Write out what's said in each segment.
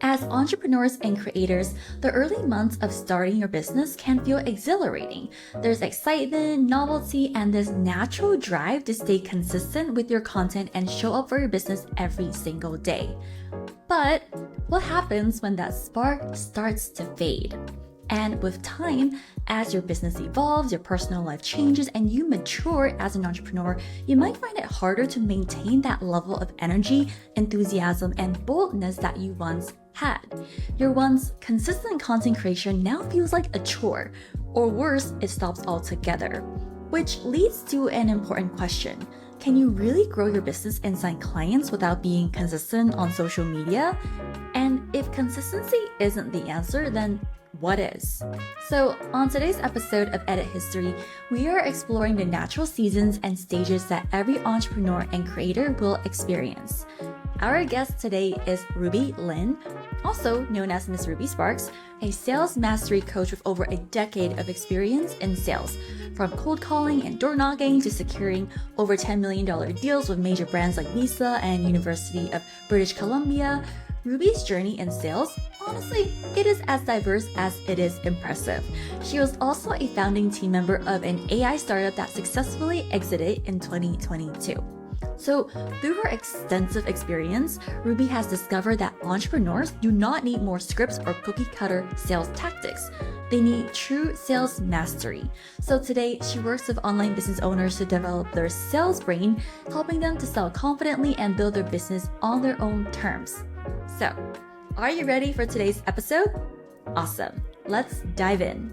As entrepreneurs and creators, the early months of starting your business can feel exhilarating. There's excitement, novelty, and this natural drive to stay consistent with your content and show up for your business every single day. But what happens when that spark starts to fade? And with time, as your business evolves, your personal life changes, and you mature as an entrepreneur, you might find it harder to maintain that level of energy, enthusiasm, and boldness that you once had. Your once consistent content creation now feels like a chore, or worse, it stops altogether. Which leads to an important question. Can you really grow your business and sign clients without being consistent on social media? And if consistency isn't the answer, then what is? So on today's episode of Edit History, we are exploring the natural seasons and stages that every entrepreneur and creator will experience. Our guest today is Ruby Lin, also known as Miss Ruby Sparks, a sales mastery coach with over a decade of experience in sales. From cold calling and door knocking to securing over $10 million deals with major brands like Visa and University of British Columbia, Ruby's journey in sales, honestly, it is as diverse as it is impressive. She was also a founding team member of an AI startup that successfully exited in 2022. So through her extensive experience, Ruby has discovered that entrepreneurs do not need more scripts or cookie cutter sales tactics. They need true sales mastery. So today, she works with online business owners to develop their sales brain, helping them to sell confidently and build their business on their own terms. So, are you ready for today's episode? Awesome. Let's dive in.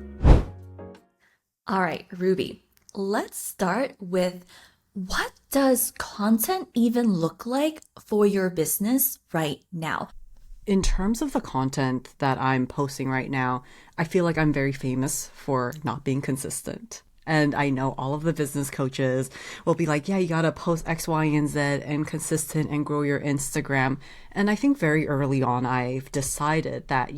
All right, Ruby, let's start with what does content even look like for your business right now? In terms of the content that I'm posting right now, I feel like I'm very famous for not being consistent. And I know all of the business coaches will be like, yeah, you got to post X, Y, and Z and consistent and grow your Instagram. And I think very early on, I've decided that,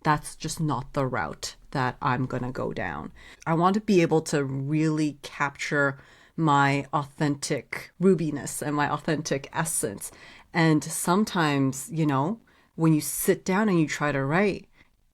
that's just not the route that I'm going to go down. I want to be able to really capture my authentic Rubiness and my authentic essence. And sometimes, when you sit down and you try to write,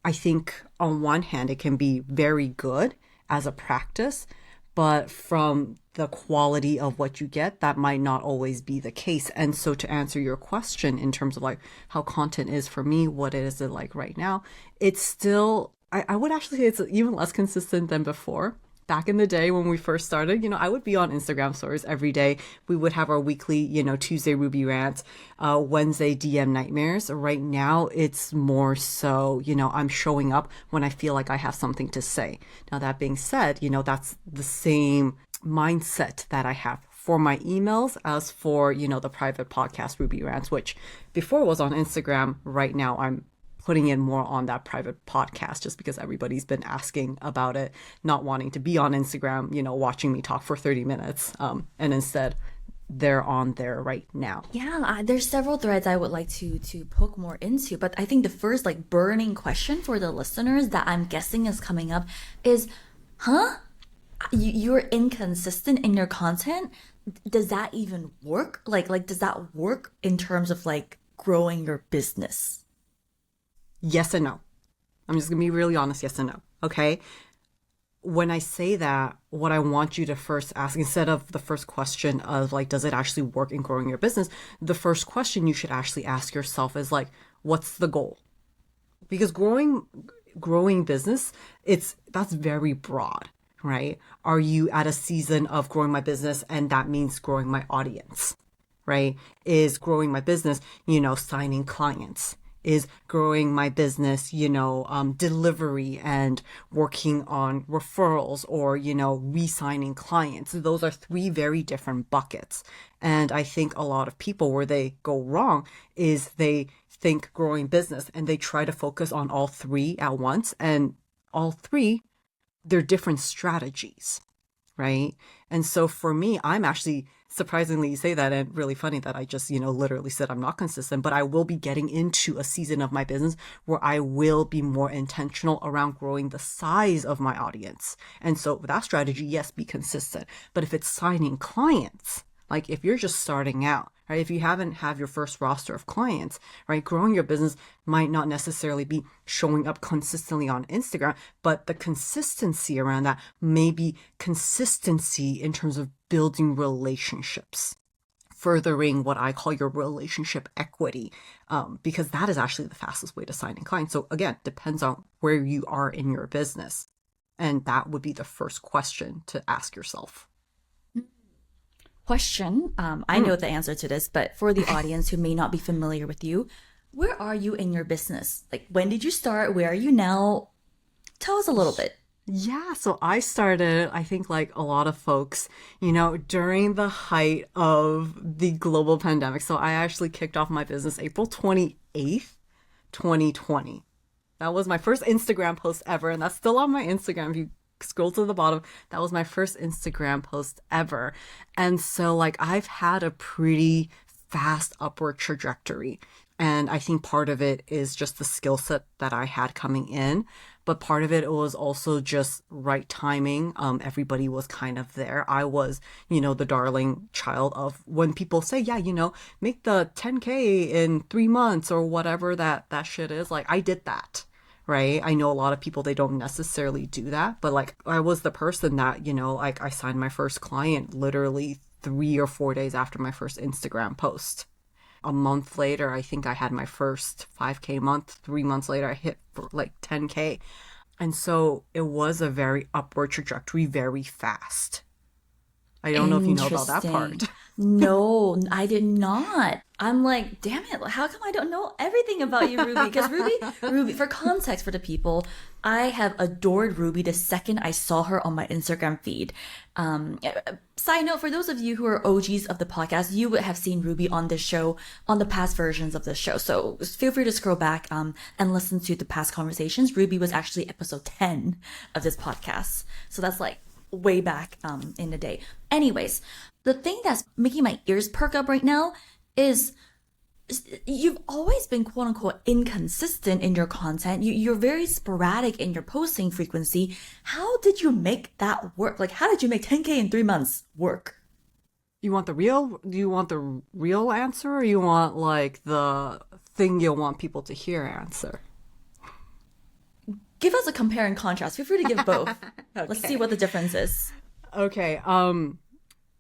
I think on one hand, it can be very good as a practice, but from the quality of what you get, that might not always be the case. And so to answer your question in terms of like how content is for me, what is it like right now, it's still, I would actually say it's even less consistent than before. Back in the day when we first started, I would be on Instagram stories every day. We would have our weekly, Tuesday Ruby rants, Wednesday DM nightmares. Right now, it's more so, I'm showing up when I feel like I have something to say. Now, that being said, that's the same mindset that I have for my emails as for, the private podcast Ruby rants, which before was on Instagram. Right now, I'm putting in more on that private podcast just because everybody's been asking about it, not wanting to be on Instagram, watching me talk for 30 minutes. And instead, they're on there right now. Yeah, there's several threads I would like to poke more into, but I think the first burning question for the listeners that I'm guessing is coming up is, you're inconsistent in your content? Does that even work? Like does that work in terms of growing your business? Yes and no. I'm just going to be really honest, yes and no. Okay? When I say that, what I want you to first ask, instead of the first question of does it actually work in growing your business? The first question you should actually ask yourself is what's the goal? Because growing business, that's very broad, right? Are you at a season of growing my business and that means growing my audience, right? Is growing my business, signing clients? Is growing my business, delivery and working on referrals or, re-signing clients. Those are three very different buckets. And I think a lot of people where they go wrong is they think growing business and they try to focus on all three at once. And all three, they're different strategies, right? And so for me, I'm actually surprisingly you say that, and really funny that I just, literally said I'm not consistent, but I will be getting into a season of my business where I will be more intentional around growing the size of my audience. And so with that strategy, yes, be consistent. But if it's signing clients, if you're just starting out, right? If you haven't have your first roster of clients, right? Growing your business might not necessarily be showing up consistently on Instagram, but the consistency around that may be consistency in terms of building relationships, furthering what I call your relationship equity, because that is actually the fastest way to sign in clients. So again, depends on where you are in your business. And that would be the first question to ask yourself. Question. I know the answer to this, but for the audience who may not be familiar with you, where are you in your business? Like, when did you start? Where are you now? Tell us a little bit. Yeah, so I started, I think like a lot of folks, during the height of the global pandemic. So I actually kicked off my business April 28th, 2020. That was my first Instagram post ever, and that's still on my Instagram. If you scroll to the bottom, that was my first Instagram post ever. And so like I've had a pretty fast upward trajectory. And I think part of it is just the skill set that I had coming in, but part of it was also just right timing. Everybody was kind of there. I was, the darling child of when people say, yeah, make the 10K in 3 months or whatever that shit is. Like I did that. Right. I know a lot of people, they don't necessarily do that, but like I was the person that, like I signed my first client literally 3 or 4 days after my first Instagram post. A month later, I think I had my first 5K month. 3 months later, I hit for like 10K. And so it was a very upward trajectory, very fast. I don't know if you know about that part. No, I did not. I'm like, damn it, how come I don't know everything about you, Ruby? Because Ruby, for context for the people, I have adored Ruby the second I saw her on my Instagram feed. Side note, for those of you who are OGs of the podcast, you would have seen Ruby on this show, on the past versions of the show. So feel free to scroll back and listen to the past conversations. Ruby was actually episode 10 of this podcast. So that's like way back in the day. Anyways, the thing that's making my ears perk up right now is you've always been quote unquote inconsistent in your content. You're very sporadic in your posting frequency. How did you make that work? Like, how did you make 10K in 3 months work? Do you want the real answer, or you want like the thing you'll want people to hear answer? Give us a compare and contrast. Feel free to give both. Okay. Let's see what the difference is. Okay.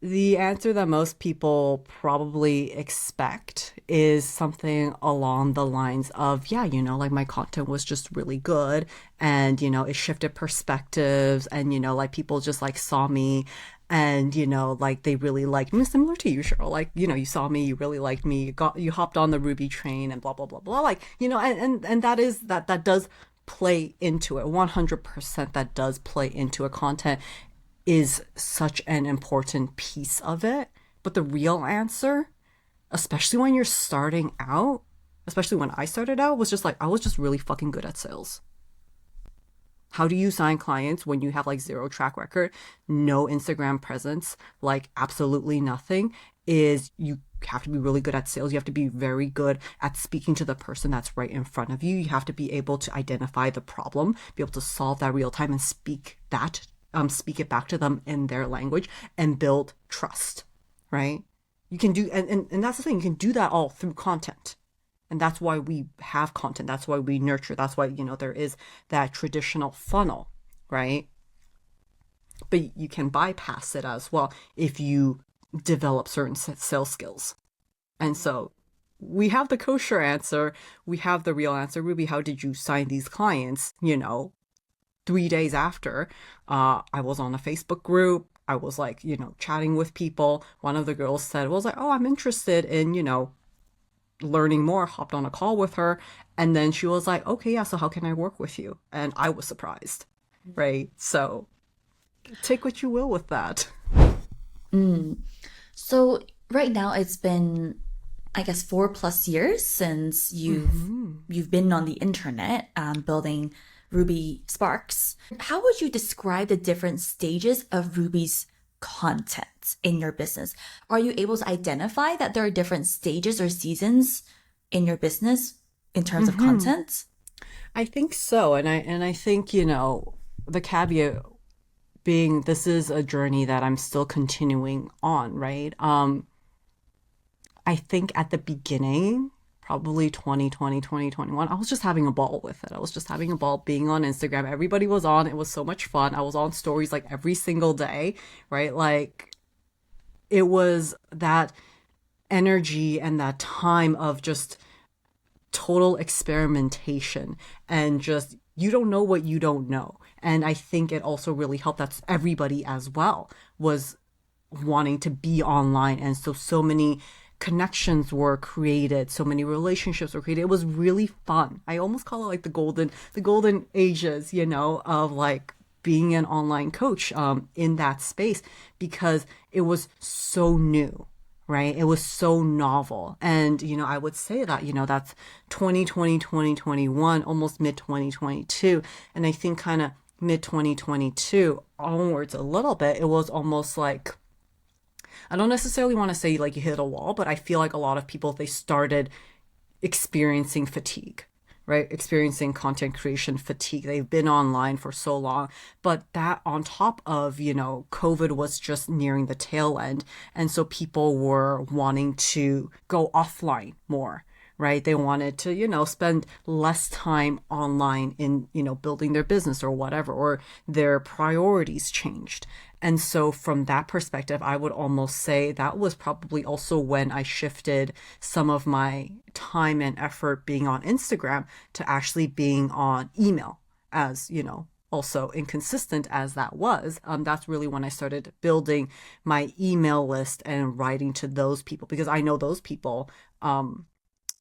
The answer that most people probably expect is something along the lines of, yeah, like my content was just really good and, it shifted perspectives and, like people just like saw me and, like they really liked me, similar to you, Cheryl. Like, you saw me, you really liked me, you hopped on the Ruby train and blah, blah, blah, blah. Like, and that does play into it. 100% that does play into it. Content is such an important piece of it. But the real answer, especially when you're starting out, especially when I started out, was just like, I was just really fucking good at sales. How do you sign clients when you have like zero track record, no Instagram presence, like absolutely nothing? Is you have to be really good at sales. You have to be very good at speaking to the person that's right in front of you. You have to be able to identify the problem, be able to solve that real time and speak it back to them in their language and build trust, right? You can do, and that's the thing, you can do that all through content. And that's why we have content. That's why we nurture. That's why, there is that traditional funnel, right? But you can bypass it as well if you develop certain sales skills. And so we have the kosher answer. We have the real answer. Ruby, how did you sign these clients? 3 days after, I was on a Facebook group. I was like, chatting with people. One of the girls said, oh, I'm interested in, learning more, hopped on a call with her. And then she was like, okay, yeah, so how can I work with you? And I was surprised, right? So take what you will with that. So right now it's been, I guess, 4+ years since you've been on the internet, building Ruby Sparks. How would you describe the different stages of Ruby's content in your business? Are you able to identify that there are different stages or seasons in your business in terms of content? I think so. And I think, the caveat being this is a journey that I'm still continuing on, right? I think at the beginning, probably 2020, 2021, I was just having a ball with it. I was just having a ball being on Instagram. Everybody was on. It was so much fun. I was on stories like every single day, right? Like it was that energy and that time of just total experimentation and just you don't know what you don't know. And I think it also really helped that everybody as well was wanting to be online. And so many connections were created, so many relationships were created. It was really fun. I almost call it like the golden ages, of like being an online coach in that space because it was so new, right? It was so novel. And, I would say that, that's 2020, 2021, almost mid 2022. And I think kind of mid 2022 onwards a little bit, it was almost like, I don't necessarily want to say like you hit a wall, but I feel like a lot of people, they started experiencing fatigue, right? Experiencing content creation fatigue. They've been online for so long, but that on top of, COVID was just nearing the tail end. And so people were wanting to go offline more, right? They wanted to, spend less time online in, building their business or whatever, or their priorities changed. And so from that perspective, I would almost say that was probably also when I shifted some of my time and effort being on Instagram to actually being on email as, also inconsistent as that was. That's really when I started building my email list and writing to those people because I know those people,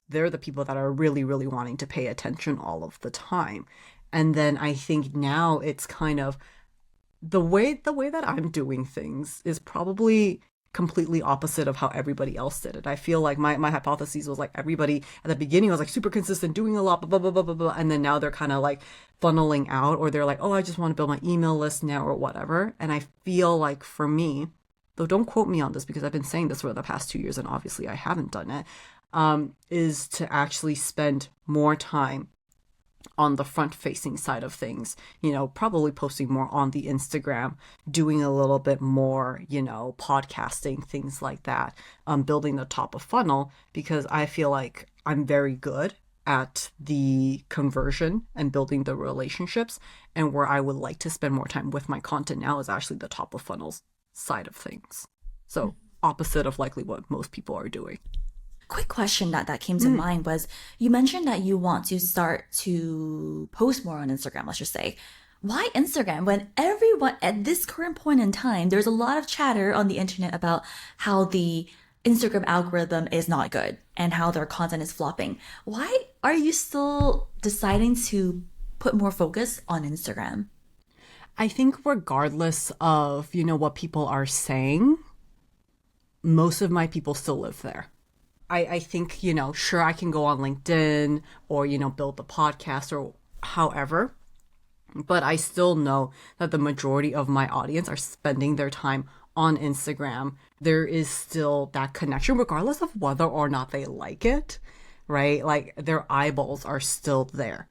they're the people that are really, really wanting to pay attention all of the time. And then I think now it's kind of the way that I'm doing things is probably completely opposite of how everybody else did it. I feel like my hypothesis was like everybody at the beginning was like super consistent, doing a lot, blah, blah, blah, blah, blah, and then now they're kind of like funneling out or they're like, oh, I just want to build my email list now or whatever. And I feel like for me, though don't quote me on this because I've been saying this for the past 2 years and obviously I haven't done it, is to actually spend more time on the front facing side of things, probably posting more on the Instagram, doing a little bit more, podcasting, things like that, building the top of funnel, because I feel like I'm very good at the conversion and building the relationships. And where I would like to spend more time with my content now is actually the top of funnels side of things. So opposite of likely what most people are doing. Quick question that came to mind was you mentioned that you want to start to post more on Instagram, let's just say. Why Instagram when everyone at this current point in time, there's a lot of chatter on the internet about how the Instagram algorithm is not good and how their content is flopping. Why are you still deciding to put more focus on Instagram? I think regardless of, what people are saying, most of my people still live there. I think, sure, I can go on LinkedIn or, build the podcast or however, but I still know that the majority of my audience are spending their time on Instagram. There is still that connection, regardless of whether or not they like it, right? Like their eyeballs are still there.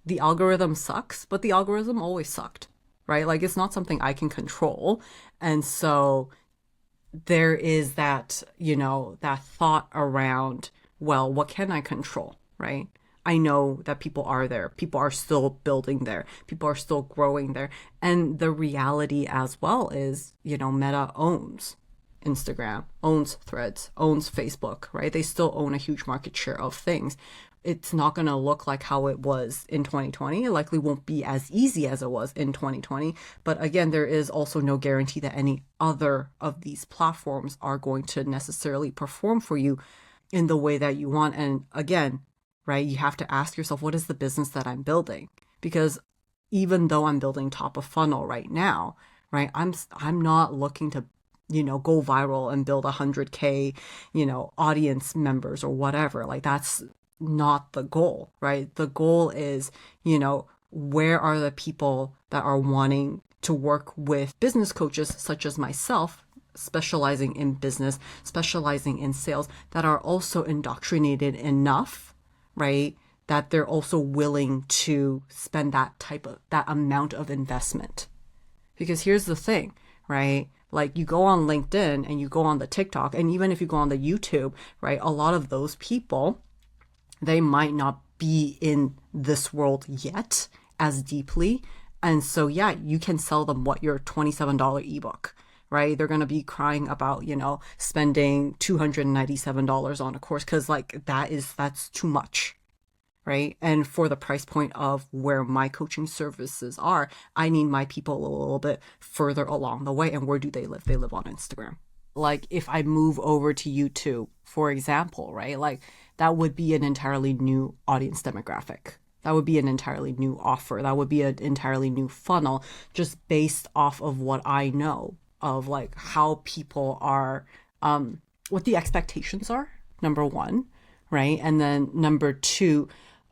The algorithm sucks, but the algorithm always sucked, right? Like it's not something I can control. And so there is that, that thought around, well, what can I control, right? I know that people are there. People are still building there. People are still growing there. And the reality as well is, Meta owns Instagram, owns Threads, owns Facebook, right? They still own a huge market share of things. It's not going to look like how it was in 2020. It likely won't be as easy as it was in 2020. But again, there is also no guarantee that any other of these platforms are going to necessarily perform for you in the way that you want. And again, right, you have to ask yourself, what is the business that I'm building? Because even though I'm building top of funnel right now, right, I'm not looking to go viral and build 100K, audience members or whatever. Like that's not the goal, right? The goal is, where are the people that are wanting to work with business coaches such as myself, specializing in business, specializing in sales, that are also indoctrinated enough, right? That they're also willing to spend that amount of investment. Because here's the thing, right? Like you go on LinkedIn and you go on the TikTok, and even if you go on the YouTube, right, a lot of those people, they might not be in this world yet as deeply. And so, yeah, you can sell them what, your $27 ebook, right? They're going to be crying about, spending $297 on a course because like that's too much, right? And for the price point of where my coaching services are, I need my people a little bit further along the way. And where do they live? They live on Instagram. Like if I move over to YouTube, for example, right? Like that would be an entirely new audience demographic. That would be an entirely new offer. That would be an entirely new funnel just based off of what I know of like how people are, what the expectations are, number one, right? And then number two,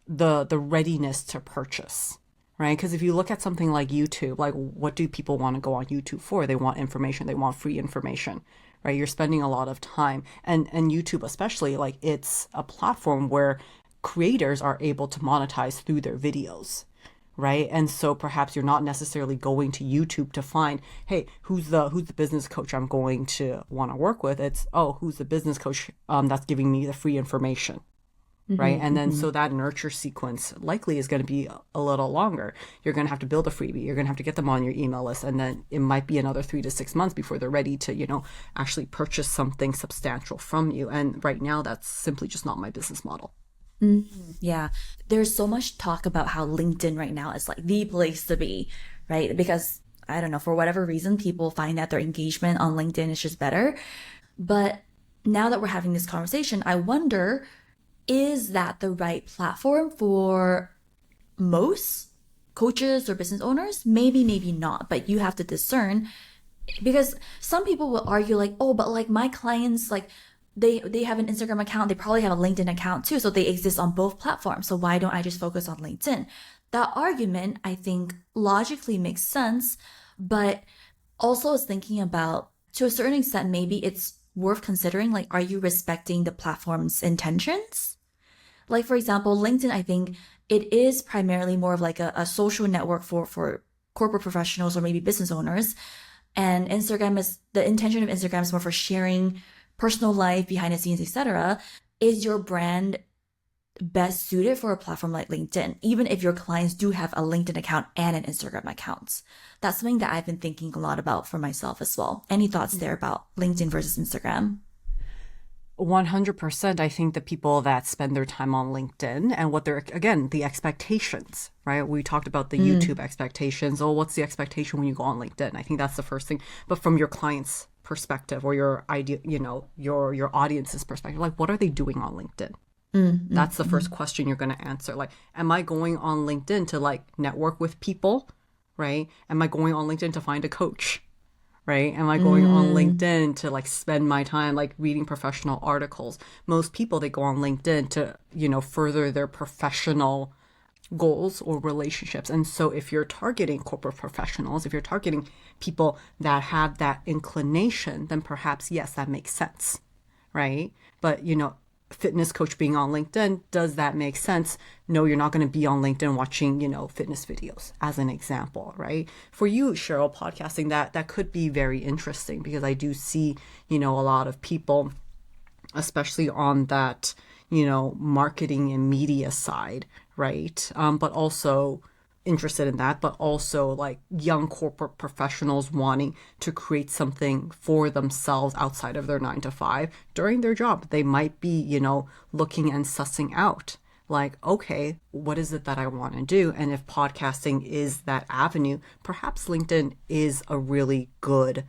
the readiness to purchase, right? Because if you look at something like YouTube, like what do people want to go on YouTube for? They want information. They want free information, right? You're spending a lot of time, and YouTube especially, like it's a platform where creators are able to monetize through their videos, right? And so perhaps you're not necessarily going to YouTube to find, hey, who's the business coach I'm going to want to work with? It's, oh, who's the business coach that's giving me the free information, right? And then so that nurture sequence likely is going to be a little longer. You're going to have to build a freebie. You're going to have to get them on your email list. And then it might be another 3 to 6 months before they're ready to, actually purchase something substantial from you. And right now, that's simply just not my business model. Yeah, there's so much talk about how LinkedIn right now is like the place to be, right? Because I don't know, for whatever reason, people find that their engagement on LinkedIn is just better. But now that we're having this conversation, I wonder, is that the right platform for most coaches or business owners? Maybe, maybe not, but you have to discern, because some people will argue like, oh, but like my clients, like they have an Instagram account, they probably have a LinkedIn account too, so they exist on both platforms. So why don't I just focus on LinkedIn? That argument, I think, logically makes sense, but also is thinking about, to a certain extent, maybe it's worth considering, like, are you respecting the platform's intentions? Like, for example, LinkedIn, I think it is primarily more of like a social network for corporate professionals or maybe business owners. And the intention of Instagram is more for sharing personal life, behind the scenes, etc. Is your brand best suited for a platform like LinkedIn, even if your clients do have a LinkedIn account and an Instagram account? That's something that I've been thinking a lot about for myself as well. Any thoughts there about LinkedIn versus Instagram? 100%. I think the people that spend their time on LinkedIn and what they're, again, the expectations, right? We talked about the YouTube expectations. Oh, what's the expectation when you go on LinkedIn? I think that's the first thing. But from your client's perspective or your idea, your audience's perspective, like what are they doing on LinkedIn? That's the first question you're going to answer. Like, am I going on LinkedIn to like network with people, right? Am I going on LinkedIn to find a coach? Right? Am I going on LinkedIn to like spend my time like reading professional articles? Most people, they go on LinkedIn to, further their professional goals or relationships. And so if you're targeting corporate professionals, if you're targeting people that have that inclination, then perhaps, yes, that makes sense, right? But, fitness coach being on LinkedIn, does that make sense? No, you're not going to be on LinkedIn watching, fitness videos as an example, right? For you, Cheryl, podcasting, that could be very interesting because I do see, a lot of people, especially on that, marketing and media side, right? But also interested in that, but also like young corporate professionals wanting to create something for themselves outside of their 9 to 5 during their job. They might be, looking and sussing out like, okay, what is it that I want to do? And if podcasting is that avenue, perhaps LinkedIn is a really good,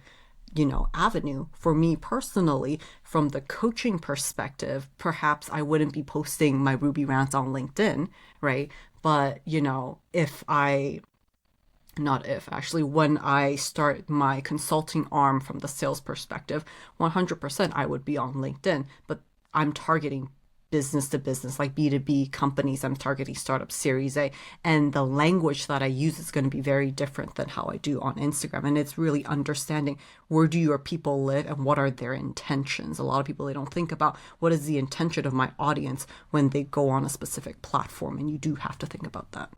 avenue. For me personally, from the coaching perspective, perhaps I wouldn't be posting my Ruby rants on LinkedIn, right? But, when I start my consulting arm from the sales perspective, 100% I would be on LinkedIn, but I'm targeting business to business, like B2B companies. I'm targeting startup Series A, and the language that I use is going to be very different than how I do on Instagram. And it's really understanding, where do your people live and what are their intentions? A lot of people, they don't think about what is the intention of my audience when they go on a specific platform, and you do have to think about that.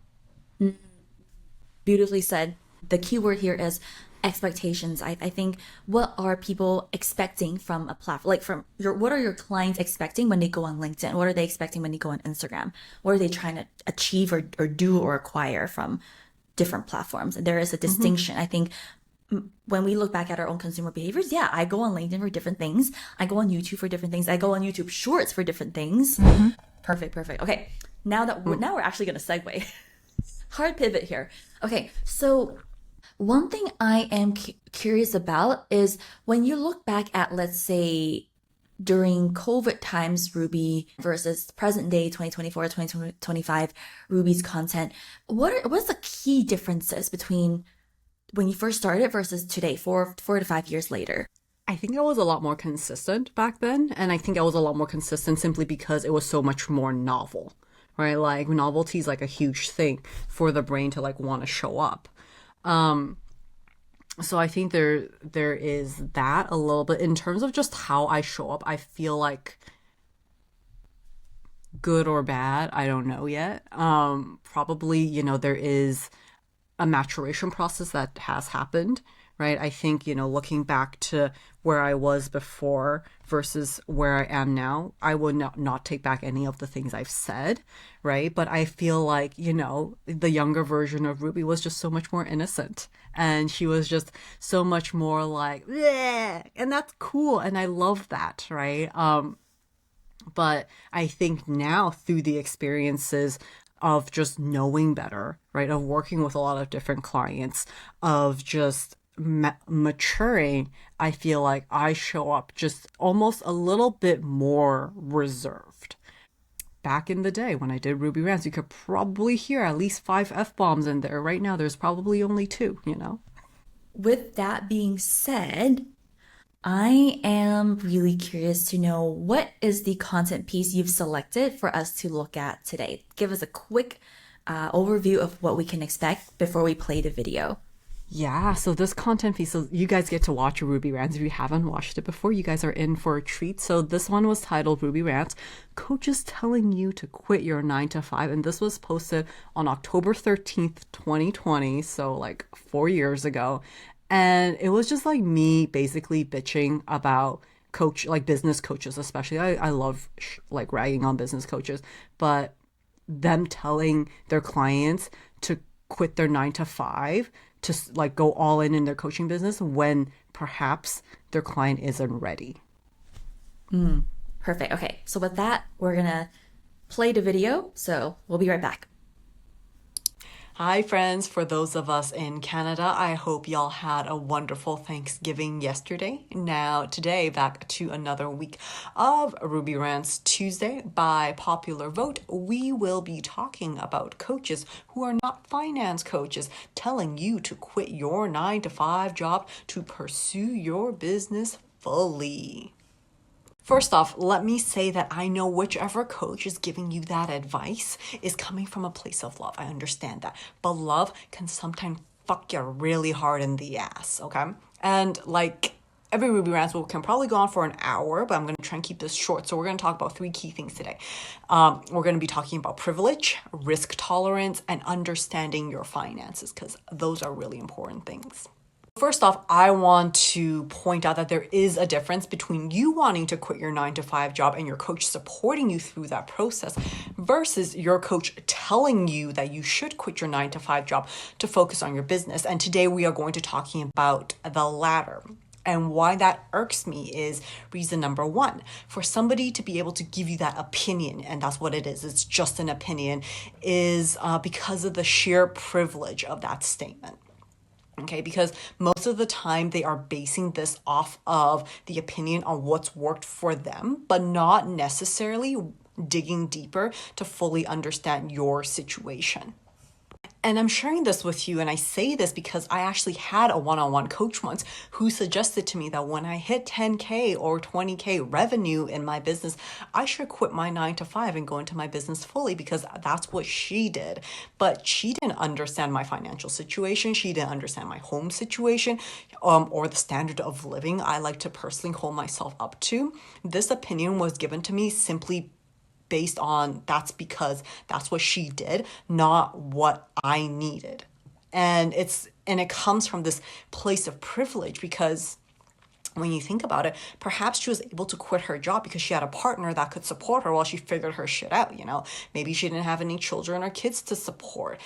Beautifully said. The key word here is expectations. I think what are people expecting from a platform? Like what are your clients expecting when they go on LinkedIn? What are they expecting when they go on Instagram? What are they trying to achieve or do or acquire from different platforms? And there is a distinction. I think when we look back at our own consumer behaviors, yeah, I go on LinkedIn for different things. I go on YouTube for different things. I go on YouTube Shorts for different things. Perfect. Okay. Now we're actually going to segue. Hard pivot here. Okay. So one thing I am curious about is when you look back at, let's say, during COVID times, Ruby versus present day 2024, 2025 Ruby's content, what's the key differences between when you first started versus today, 4 to 5 years later? I think I was a lot more consistent back then. And I think I was a lot more consistent simply because it was so much more novel, right? Like novelty is like a huge thing for the brain to like want to show up. So I think there is that a little bit in terms of just how I show up. I feel like good or bad, I don't know yet. Probably, there is a maturation process that has happened, right? I think, looking back to where I was before versus where I am now, I would not take back any of the things I've said, right? But I feel like, the younger version of Ruby was just so much more innocent. And she was just so much more like, yeah, and that's cool. And I love that, right? But I think now through the experiences of just knowing better, right? Of working with a lot of different clients, of just maturing, I feel like I show up just almost a little bit more reserved. Back in the day when I did Ruby Rants, you could probably hear at least 5 F-bombs in there. Right now, there's probably only 2, With that being said, I am really curious to know what is the content piece you've selected for us to look at today. Give us a quick overview of what we can expect before we play the video. Yeah, so this content piece, so you guys get to watch Ruby Rants. If you haven't watched it before, you guys are in for a treat. So this one was titled Ruby Rants, Coaches Telling You to Quit Your 9 to 5. And this was posted on October 13th, 2020. So like 4 years ago. And it was just like me basically bitching about business coaches, especially. I love like ragging on business coaches, but them telling their clients to quit their 9 to 5 to like go all in their coaching business when perhaps their client isn't ready. Perfect. Okay. So with that, we're going to play the video. So we'll be right back. Hi friends, for those of us in Canada, I hope y'all had a wonderful Thanksgiving yesterday. Now today, back to another week of Ruby Rants Tuesday. By popular vote, we will be talking about coaches who are not finance coaches telling you to quit your 9 to 5 job to pursue your business fully. First off, let me say that I know whichever coach is giving you that advice is coming from a place of love. I understand that. But love can sometimes fuck you really hard in the ass, okay? And like every Ruby Rants can probably go on for an hour, but I'm going to try and keep this short. So we're going to talk about 3 key things today. We're going to be talking about privilege, risk tolerance, and understanding your finances, because those are really important things. First off, I want to point out that there is a difference between you wanting to quit your 9 to 5 job and your coach supporting you through that process versus your coach telling you that you should quit your 9 to 5 job to focus on your business. And today we are going to talking about the latter. And why that irks me is reason number 1, for somebody to be able to give you that opinion, and that's what it is, it's just an opinion, is because of the sheer privilege of that statement. Okay, because most of the time they are basing this off of the opinion on what's worked for them, but not necessarily digging deeper to fully understand your situation. And I'm sharing this with you, and I say this because I actually had a one-on-one coach once who suggested to me that when I hit 10K or 20K revenue in my business, I should quit my 9 to 5 and go into my business fully, because that's what she did. But she didn't understand my financial situation. She didn't understand my home situation, or the standard of living I like to personally hold myself up to. This opinion was given to me simply based on that's because that's what she did, not what I needed. And it comes from this place of privilege because when you think about it, perhaps she was able to quit her job because she had a partner that could support her while she figured her shit out, you know? Maybe she didn't have any children or kids to support.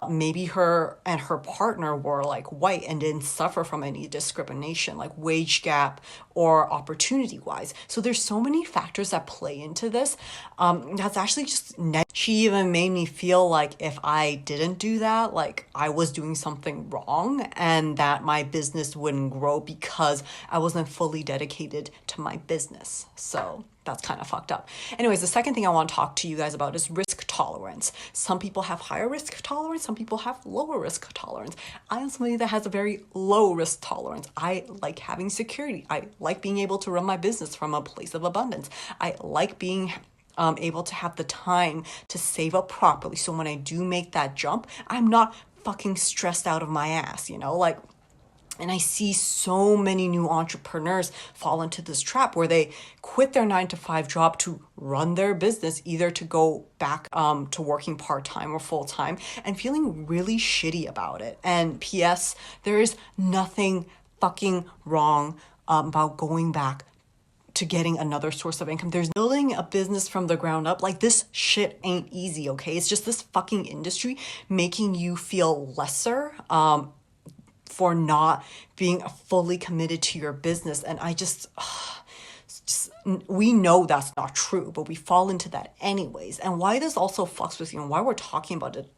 Maybe her and her partner were like white and didn't suffer from any discrimination, like wage gap or opportunity wise. So there's so many factors that play into this. That's actually just she even made me feel like if I didn't do that, like I was doing something wrong and that my business wouldn't grow because I wasn't fully dedicated to my business. So that's kind of fucked up. Anyways, the second thing I want to talk to you guys about is risk tolerance. Some people have higher risk tolerance, some people have lower risk tolerance. I am somebody that has a very low risk tolerance. I like having security. I like being able to run my business from a place of abundance. I like being able to have the time to save up properly. So when I do make that jump, I'm not fucking stressed out of my ass, you know, like. And I see so many new entrepreneurs fall into this trap where they quit their 9-to-5 job to run their business, either to go back to working part-time or full-time and feeling really shitty about it. And P.S., there is nothing fucking wrong about going back to getting another source of income. There's building a business from the ground up. Like, this shit ain't easy, okay? It's just this fucking industry making you feel lesser for not being fully committed to your business. And I just we know that's not true, but we fall into that anyways. And why this also fucks with you and why we're talking about it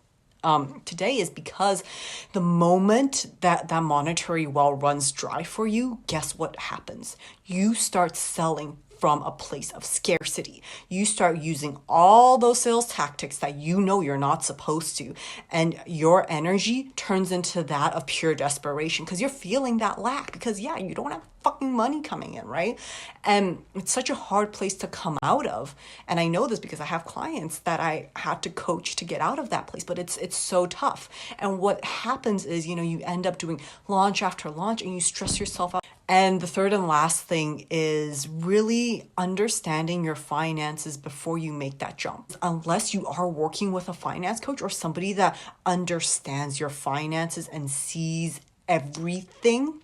today is because the moment that monetary well runs dry for you, guess what happens? You start selling from a place of scarcity. You start using all those sales tactics that you know you're not supposed to, and your energy turns into that of pure desperation because you're feeling that lack because you don't have fucking money coming in, right? And it's such a hard place to come out of. And I know this because I have clients that I had to coach to get out of that place, but it's so tough. And what happens is, you know, you end up doing launch after launch and you stress yourself out. And the third and last thing is really understanding your finances before you make that jump. Unless you are working with a finance coach or somebody that understands your finances and sees everything,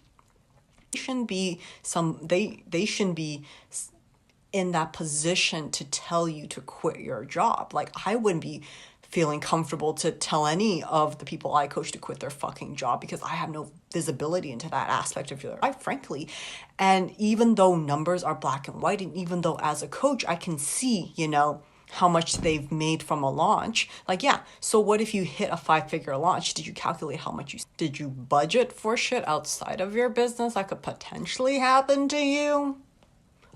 they shouldn't be in that position to tell you to quit your job. Like, I wouldn't be feeling comfortable to tell any of the people I coach to quit their fucking job because I have no visibility into that aspect of your life, frankly. And even though numbers are black and white, and even though as a coach I can see, you know, how much they've made from a launch, like, so what if you hit a 5-figure launch? Did you calculate how much did you budget for shit outside of your business that could potentially happen to you?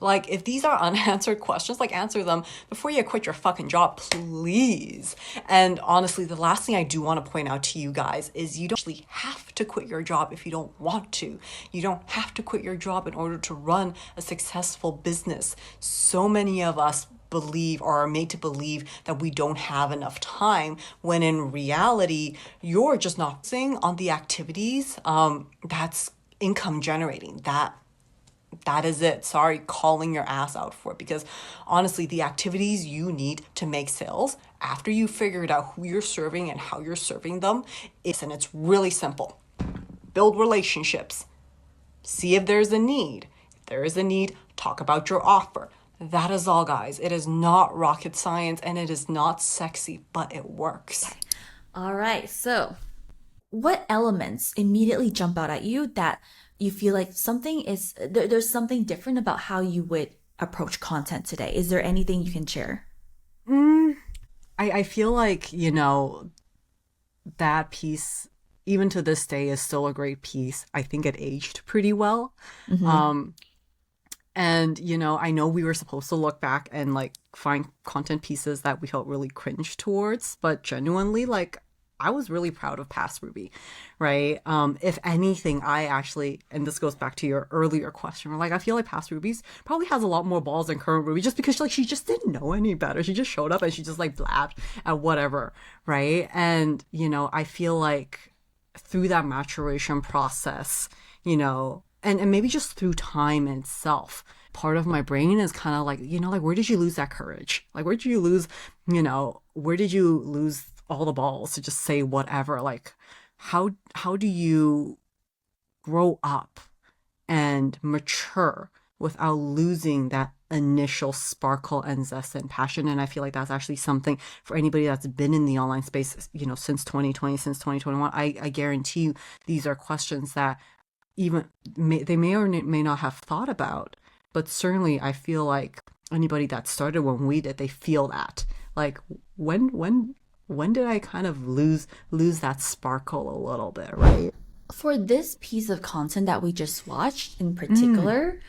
Like, if these are unanswered questions, like, answer them before you quit your fucking job, please. And honestly, the last thing I do want to point out to you guys is you don't actually have to quit your job if you don't want to. You don't have to quit your job in order to run a successful business. So many of us believe or are made to believe that we don't have enough time, when in reality, you're just not focusing on the activities that's income generating. That is it. Sorry, calling your ass out for it. Because honestly, the activities you need to make sales after you figured out who you're serving and how you're serving them, and it's really simple. Build relationships. See if there's a need. If there is a need, talk about your offer. That is all, guys. It is not rocket science and it is not sexy, but it works. All right. So, what elements immediately jump out at you that you feel like there's something different about how you would approach content today? Is there anything you can share? I feel like, you know, that piece, even to this day, is still a great piece. I think it aged pretty well. Mm-hmm. And, you know, I know we were supposed to look back and like find content pieces that we felt really cringe towards, but genuinely, like, I was really proud of Past Ruby, right? If anything, I actually, and this goes back to your earlier question, like, I feel like Past Ruby's probably has a lot more balls than current Ruby, just because like she just didn't know any better. She just showed up and she just like blabbed at whatever, right? And, you know, I feel like through that maturation process, you know, and maybe just through time itself, part of my brain is kind of like, you know, like, where did you lose that courage? Like, where did you lose, you know, where did you lose all the balls to just say whatever? Like, how do you grow up and mature without losing that initial sparkle and zest and passion? And I feel like that's actually something for anybody that's been in the online space, since 2020, since 2021. I guarantee you these are questions that they may or may not have thought about, but certainly I feel like anybody that started when we did, they feel that. Like, when did I kind of lose that sparkle a little bit, right? For this piece of content that we just watched in particular,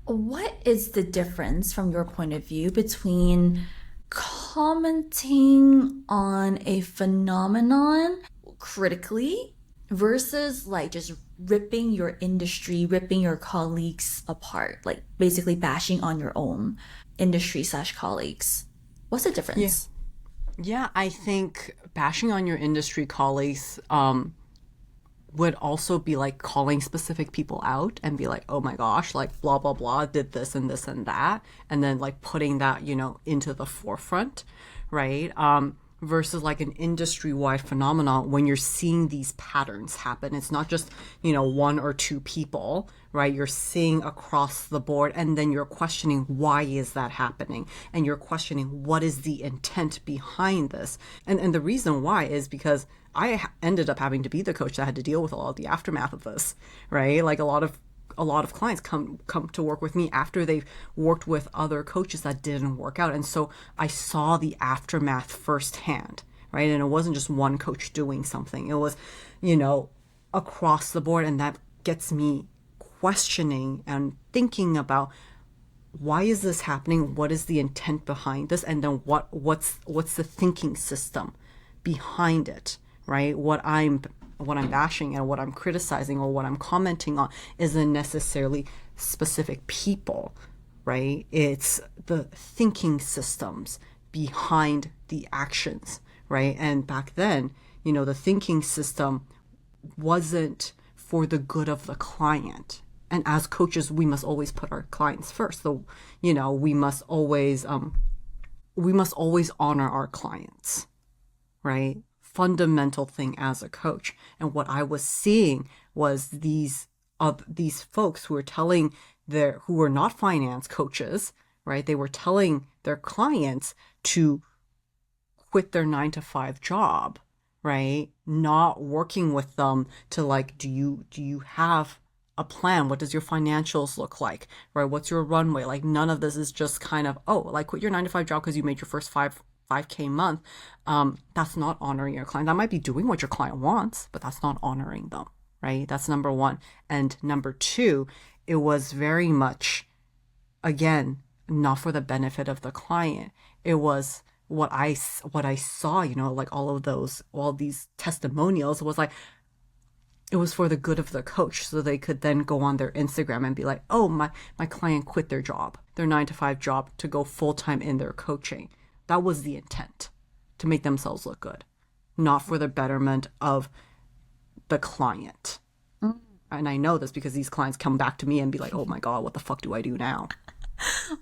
what is the difference from your point of view between commenting on a phenomenon critically versus like just ripping your industry, ripping your colleagues apart, like basically bashing on your own industry slash colleagues? What's the difference? Yeah, I think bashing on your industry colleagues would also be like calling specific people out and be like, oh my gosh, like blah, blah, blah, did this and this and that. And then like putting that, into the forefront, right? Versus like an industry-wide phenomenon when you're seeing these patterns happen. It's not just, one or two people, right? You're seeing across the board, and then you're questioning why is that happening? And you're questioning what is the intent behind this? And the reason why is because I ended up having to be the coach that had to deal with a lot of the aftermath of this, right? Like a lot of clients come to work with me after they've worked with other coaches that didn't work out. And so I saw the aftermath firsthand, right? And it wasn't just one coach doing something. It was, across the board. And that gets me questioning and thinking about, why is this happening? What is the intent behind this? And then what's the thinking system behind it, right? What I'm bashing and what I'm criticizing or what I'm commenting on isn't necessarily specific people, right? It's the thinking systems behind the actions, right? And back then, the thinking system wasn't for the good of the client. And as coaches, we must always put our clients first. So, we must always honor our clients, right? Fundamental thing as a coach. And what I was seeing was these folks who were not finance coaches, right? They were telling their clients to quit their 9-to-5 job, right? Not working with them to like, do you have a plan? What does your financials look like, right? What's your runway? Like, none of this is just kind of, oh, like quit your 9-to-5 job because you made your first 5K month. That's not honoring your client. That might be doing what your client wants, but that's not honoring them, right? That's number one. And number two, it was very much, again, not for the benefit of the client. It was what I saw, like all these testimonials was like, it was for the good of the coach, so they could then go on their Instagram and be like, oh, my client quit their job, their 9-to-5 job, to go full-time in their coaching. That was the intent, to make themselves look good, not for the betterment of the client. And I know this because these clients come back to me and be like, oh my God, what the fuck do I do now?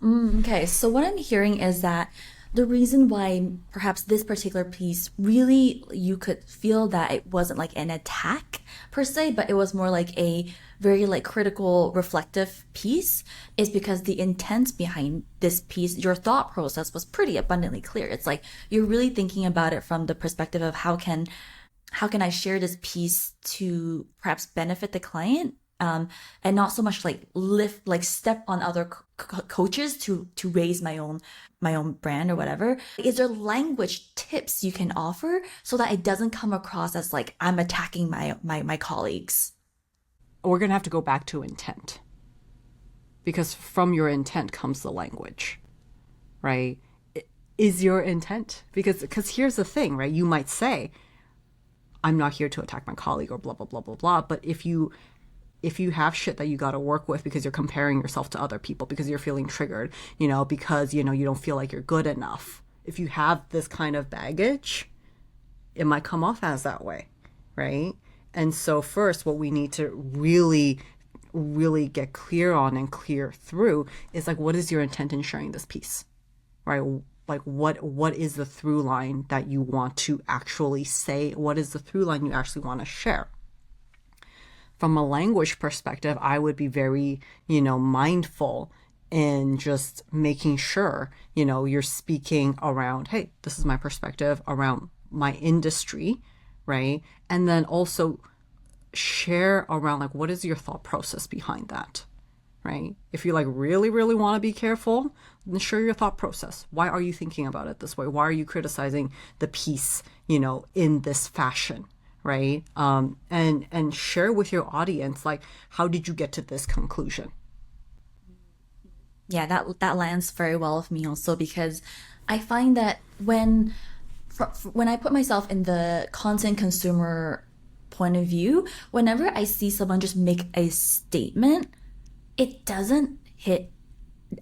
Okay, so what I'm hearing is that the reason why perhaps this particular piece really, you could feel that it wasn't like an attack per se, but it was more like a very like critical, reflective piece, is because the intent behind this piece, your thought process was pretty abundantly clear. It's like you're really thinking about it from the perspective of how can I share this piece to perhaps benefit the client, and not so much like step on other coaches to raise my own brand or whatever. Is there language tips you can offer so that it doesn't come across as like I'm attacking my colleagues? We're going to have to go back to intent, because from your intent comes the language, right? Is your intent, because here's the thing, right? You might say, I'm not here to attack my colleague or blah, blah, blah, blah, blah. But if you have shit that you got to work with because you're comparing yourself to other people, because you're feeling triggered, because, you don't feel like you're good enough. If you have this kind of baggage, it might come off as that way, right? And so first, what we need to really, really get clear on and clear through is like, what is your intent in sharing this piece, right? Like what is the through line that you want to actually say? What is the through line you actually want to share? From a language perspective, I would be very, mindful in just making sure, you're speaking around, hey, this is my perspective around my industry, right? And then also share around like, what is your thought process behind that, right? If you like really, really want to be careful, then share your thought process. Why are you thinking about it this way? Why are you criticizing the piece, in this fashion? Right? And share with your audience, like, how did you get to this conclusion? Yeah, that lands very well with me also, because I find that when I put myself in the content consumer point of view, whenever I see someone just make a statement, it doesn't hit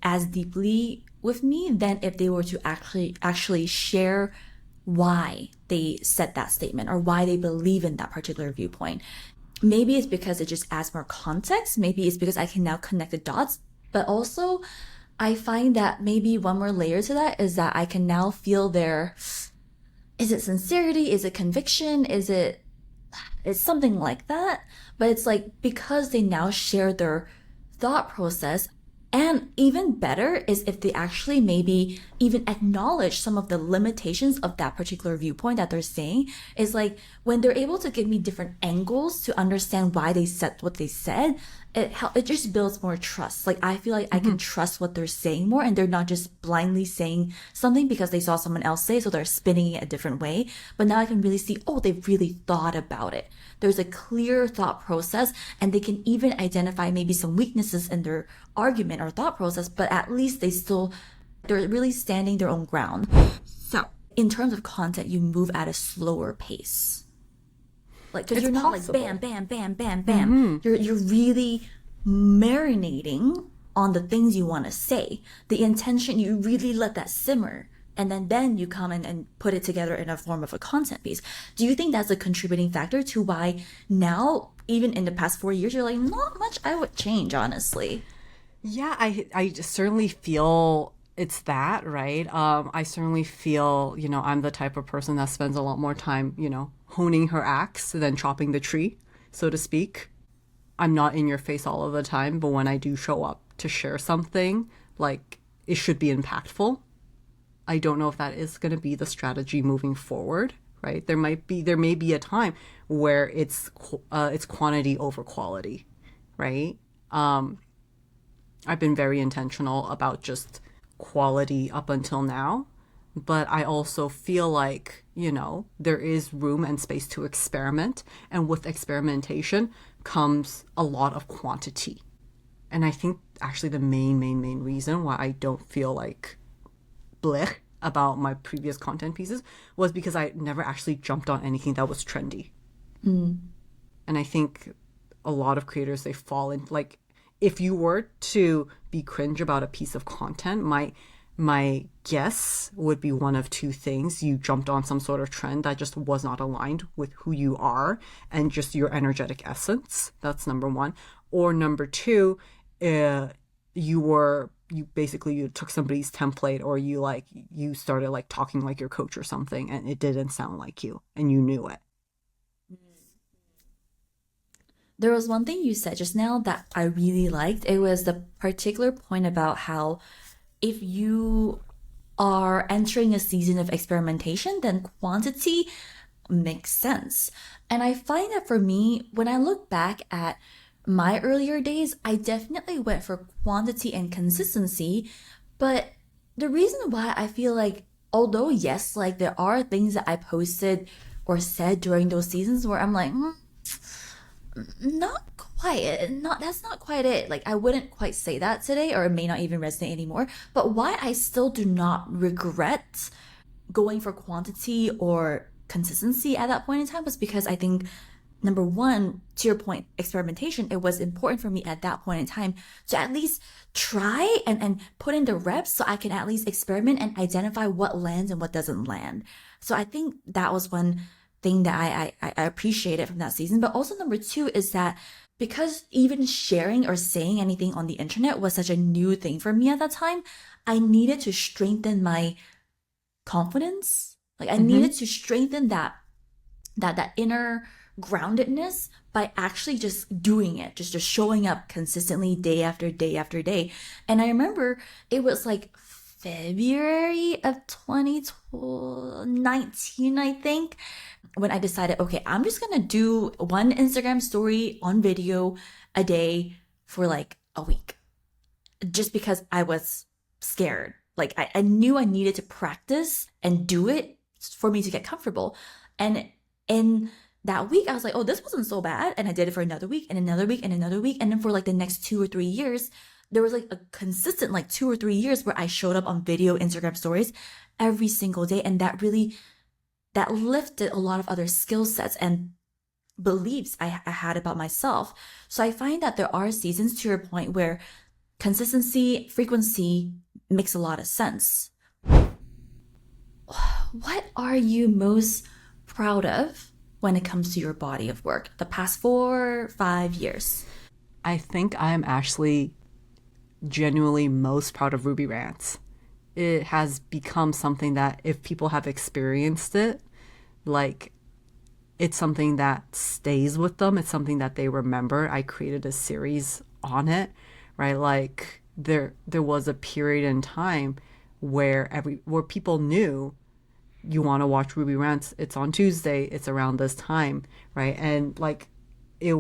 as deeply with me than if they were to actually share why they said that statement or why they believe in that particular viewpoint. Maybe it's because it just adds more context. Maybe it's because I can now connect the dots. But also, I find that maybe one more layer to that is that I can now feel is it sincerity? Is it conviction? It's something like that. But it's like, because they now share their thought process, and even better is if they actually maybe even acknowledge some of the limitations of that particular viewpoint that they're saying. Is like, when they're able to give me different angles to understand why they said what they said, it just builds more trust. Like, I feel like I can trust what they're saying more, and they're not just blindly saying something because they saw someone else say, so they're spinning it a different way. But now I can really see, oh, they've really thought about it. There's a clear thought process, and they can even identify maybe some weaknesses in their argument or thought process, but at least they're really standing their own ground. So in terms of content, you move at a slower pace. Like, because you're not possible. like bam, bam, bam, bam, bam. You're really marinating on the things you want to say. The intention, you really let that simmer. And then you come in and put it together in a form of a content piece. Do you think that's a contributing factor to why now, even in the past 4 years, you're like, not much I would change, honestly? Yeah, I certainly feel it's that, right? I certainly feel, I'm the type of person that spends a lot more time, honing her axe than chopping the tree, so to speak. I'm not in your face all of the time, but when I do show up to share something, like, it should be impactful. I don't know if that is going to be the strategy moving forward, right? There may be a time where it's quantity over quality, right? I've been very intentional about just quality up until now, but I also feel like, there is room and space to experiment, and with experimentation comes a lot of quantity. And I think actually the main reason why I don't feel like blech about my previous content pieces was because I never actually jumped on anything that was trendy. And I think a lot of creators, they fall in, like, if you were to be cringe about a piece of content, my guess would be one of two things. You jumped on some sort of trend that just was not aligned with who you are and just your energetic essence. That's number one. Or number two, you took somebody's template, or you started like talking like your coach or something, and it didn't sound like you and you knew it. There was one thing you said just now that I really liked. It was the particular point about how if you are entering a season of experimentation, then quantity makes sense. And I find that for me, when I look back at my earlier days, I definitely went for quantity and consistency. But the reason why I feel like, although yes, like there are things that I posted or said during those seasons where I'm like, not quite, that's not quite it. Like, I wouldn't quite say that today, or it may not even resonate anymore. But why I still do not regret going for quantity or consistency at that point in time was because I think, number one, to your point, experimentation, it was important for me at that point in time to at least try and put in the reps so I can at least experiment and identify what lands and what doesn't land. So I think that was one thing that I appreciated from that season. But also number two is that because even sharing or saying anything on the internet was such a new thing for me at that time, I needed to strengthen my confidence. Like I needed to strengthen that inner groundedness by actually just doing it, just showing up consistently day after day after day. And I remember it was like February of 2019, I think, when I decided, okay, I'm just gonna do one Instagram story on video a day for like a week, just because I was scared. Like I knew I needed to practice and do it for me to get comfortable. And in that week, I was like, oh, this wasn't so bad. And I did it for another week and another week and another week. And then for like the next 2 or 3 years, there was like a consistent like 2 or 3 years where I showed up on video Instagram stories every single day. And that lifted a lot of other skill sets and beliefs I had about myself. So I find that there are seasons, to your point, where consistency, frequency makes a lot of sense. What are you most proud of when it comes to your body of work the past 4 or 5 years? I think I'm actually genuinely most proud of Ruby Rants. It has become something that if people have experienced it, like it's something that stays with them. It's something that they remember. I created a series on it, right? Like there was a period in time where people knew you want to watch Ruby Rants. It's on Tuesday. It's around this time, right? And like it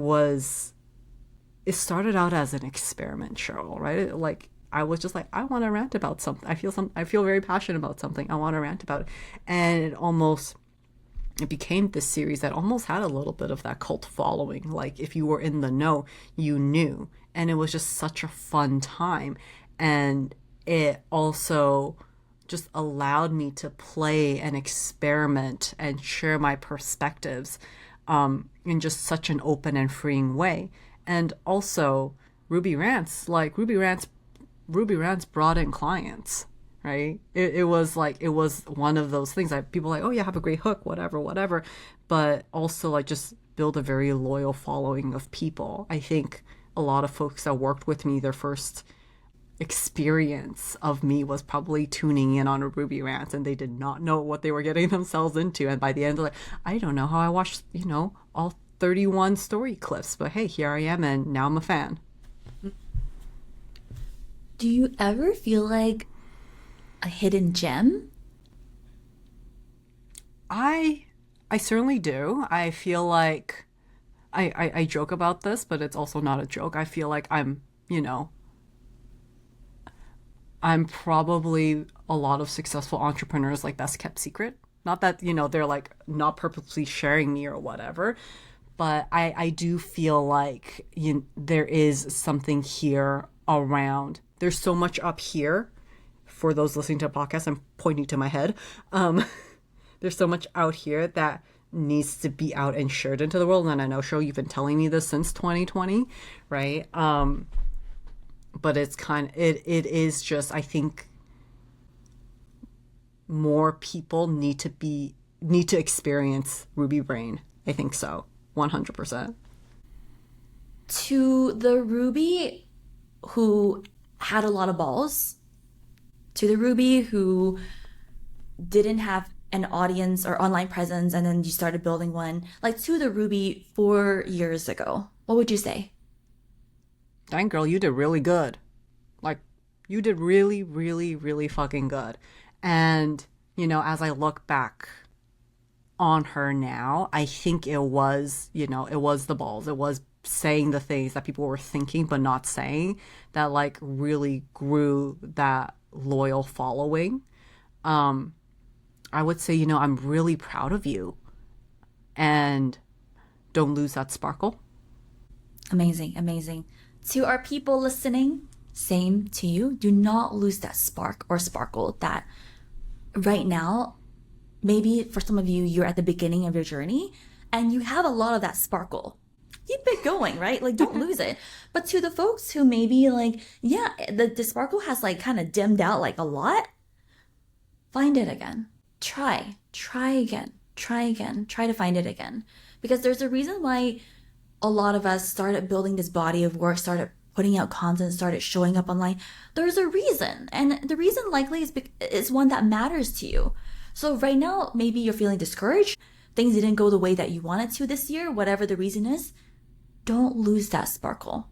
started out as an experiment, Cheryl, right? Like I was just like, I want to rant about something. I feel very passionate about something. I want to rant about it. And it became this series that almost had a little bit of that cult following. Like if you were in the know, you knew. And it was just such a fun time. And it also just allowed me to play and experiment and share my perspectives in just such an open and freeing way. And also Ruby Rants brought in clients, right? It was one of those things that people like, oh yeah, have a great hook, whatever. But also like just build a very loyal following of people. I think a lot of folks that worked with me, their first experience of me was probably tuning in on a Ruby Rants, and they did not know what they were getting themselves into. And by the end, they're like, I don't know how I watched, all 31 story clips, but hey, here I am, and now I'm a fan. Do you ever feel like a hidden gem? I certainly do. I feel like I joke about this, but it's also not a joke. I feel like I'm probably a lot of successful entrepreneurs like best kept secret. Not that, they're like not purposely sharing me or whatever, but I do feel like there is something here around. There's so much up here. For those listening to a podcast, I'm pointing to my head. There's so much out here that needs to be out and shared into the world. And I know, Cheryl, you've been telling me this since 2020, right? But it's it is just, I think more people need to experience Ruby Brain. I think so. 100%. To the Ruby who had a lot of balls, to the Ruby who didn't have an audience or online presence and then you started building one, like to the Ruby 4 years ago, what would you say? Dang, girl, you did really good. Like, you did really, really, really fucking good. And, as I look back on her now, I think it was the balls. It was saying the things that people were thinking but not saying that like really grew that loyal following. I would say, I'm really proud of you, and don't lose that sparkle. Amazing. To our people listening, same to you. Do not lose that spark or sparkle that right now, maybe for some of you, you're at the beginning of your journey and you have a lot of that sparkle. Keep it going, right? Like, don't lose it. But to the folks who maybe like, yeah, the sparkle has like kind of dimmed out like a lot, find it again. Try again. Try to find it again. Because there's a reason why a lot of us started building this body of work, started putting out content, started showing up online. There's a reason. And the reason likely is one that matters to you. So right now, maybe you're feeling discouraged. Things didn't go the way that you wanted to this year, whatever the reason is. Don't lose that sparkle.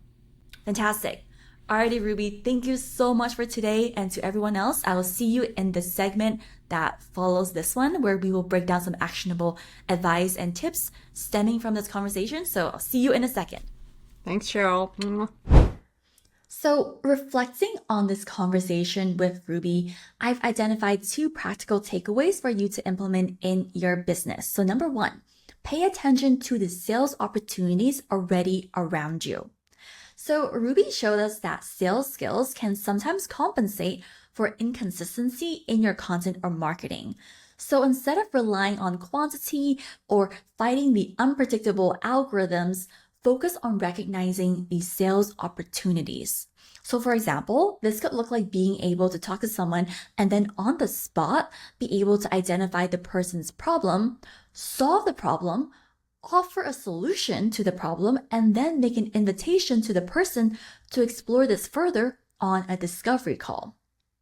Fantastic. Alrighty, Ruby, thank you so much for today. And to everyone else, I will see you in the segment that follows this one, where we will break down some actionable advice and tips stemming from this conversation. So I'll see you in a second. Thanks, Cheryl. So reflecting on this conversation with Ruby, I've identified 2 practical takeaways for you to implement in your business. So number 1, pay attention to the sales opportunities already around you. So Ruby showed us that sales skills can sometimes compensate for inconsistency in your content or marketing. So instead of relying on quantity or fighting the unpredictable algorithms, focus on recognizing the sales opportunities. So for example, this could look like being able to talk to someone and then on the spot, be able to identify the person's problem, solve the problem, offer a solution to the problem, and then make an invitation to the person to explore this further on a discovery call,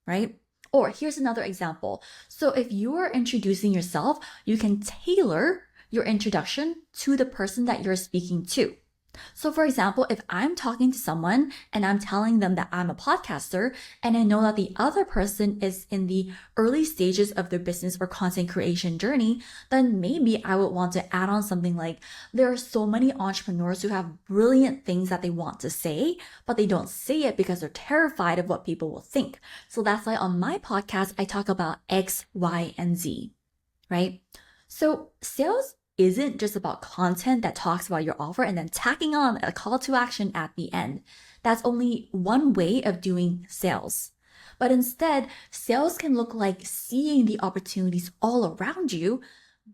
right? Or here's another example. So if you are introducing yourself, you can tailor your introduction to the person that you're speaking to. So for example, if I'm talking to someone and I'm telling them that I'm a podcaster and I know that the other person is in the early stages of their business or content creation journey, then maybe I would want to add on something like, there are so many entrepreneurs who have brilliant things that they want to say, but they don't say it because they're terrified of what people will think. So that's why on my podcast, I talk about X, Y, and Z, right? So sales isn't just about content that talks about your offer and then tacking on a call to action at the end. That's only one way of doing sales. But instead, sales can look like seeing the opportunities all around you,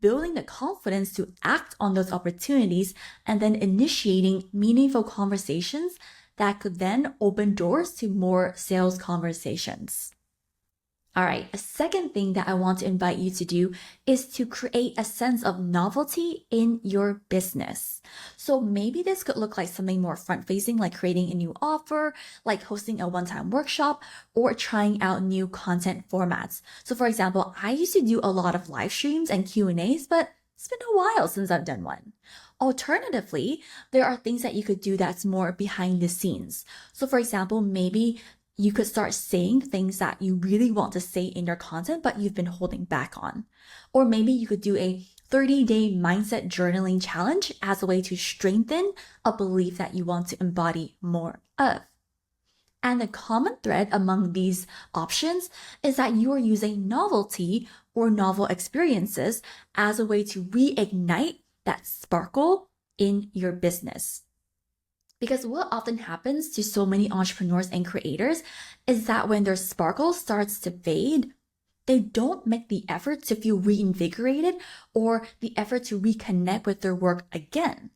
building the confidence to act on those opportunities, and then initiating meaningful conversations that could then open doors to more sales conversations. All right, a second thing that I want to invite you to do is to create a sense of novelty in your business. So maybe this could look like something more front-facing, like creating a new offer, like hosting a one-time workshop, or trying out new content formats. So for example, I used to do a lot of live streams and Q&As, but it's been a while since I've done one. Alternatively, there are things that you could do that's more behind the scenes. So for example, maybe you could start saying things that you really want to say in your content, but you've been holding back on. Or maybe you could do a 30-day mindset journaling challenge as a way to strengthen a belief that you want to embody more of. And the common thread among these options is that you are using novelty or novel experiences as a way to reignite that sparkle in your business. Because what often happens to so many entrepreneurs and creators is that when their sparkle starts to fade, they don't make the effort to feel reinvigorated or the effort to reconnect with their work again.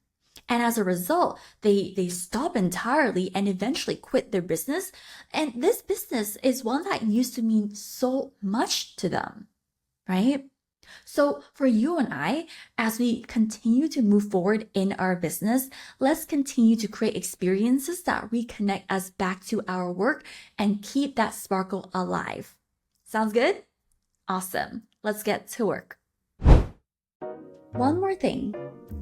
And as a result, they stop entirely and eventually quit their business. And this business is one that used to mean so much to them, right? So for you and I, as we continue to move forward in our business, let's continue to create experiences that reconnect us back to our work and keep that sparkle alive. Sounds good? Awesome. Let's get to work. One more thing.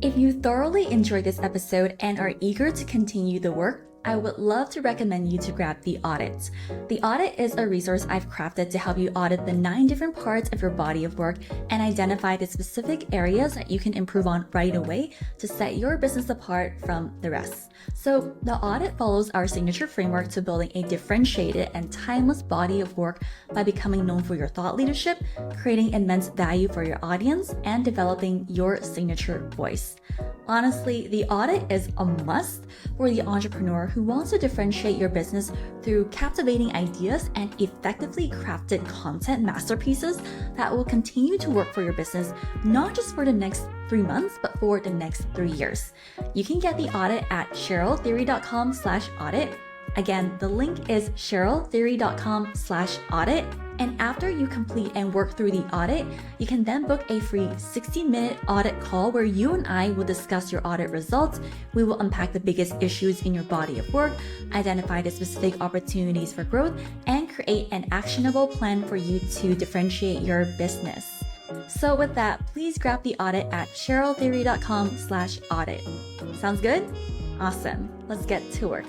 If you thoroughly enjoyed this episode and are eager to continue the work, I would love to recommend you to grab the audit. The audit is a resource I've crafted to help you audit the 9 different parts of your body of work and identify the specific areas that you can improve on right away to set your business apart from the rest. So the audit follows our signature framework to building a differentiated and timeless body of work by becoming known for your thought leadership, creating immense value for your audience, and developing your signature voice. Honestly, the audit is a must for the entrepreneur who wants to differentiate your business through captivating ideas and effectively crafted content masterpieces that will continue to work for your business, not just for the next 3 months, but for the next 3 years. You can get the audit at cheryltheory.com/audit. Again, the link is cheryltheory.com/audit. And after you complete and work through the audit, you can then book a free 60-minute audit call where you and I will discuss your audit results. We will unpack the biggest issues in your body of work, identify the specific opportunities for growth, and create an actionable plan for you to differentiate your business. So with that, please grab the audit at cheryltheory.com/audit. Sounds good? Awesome. Let's get to work.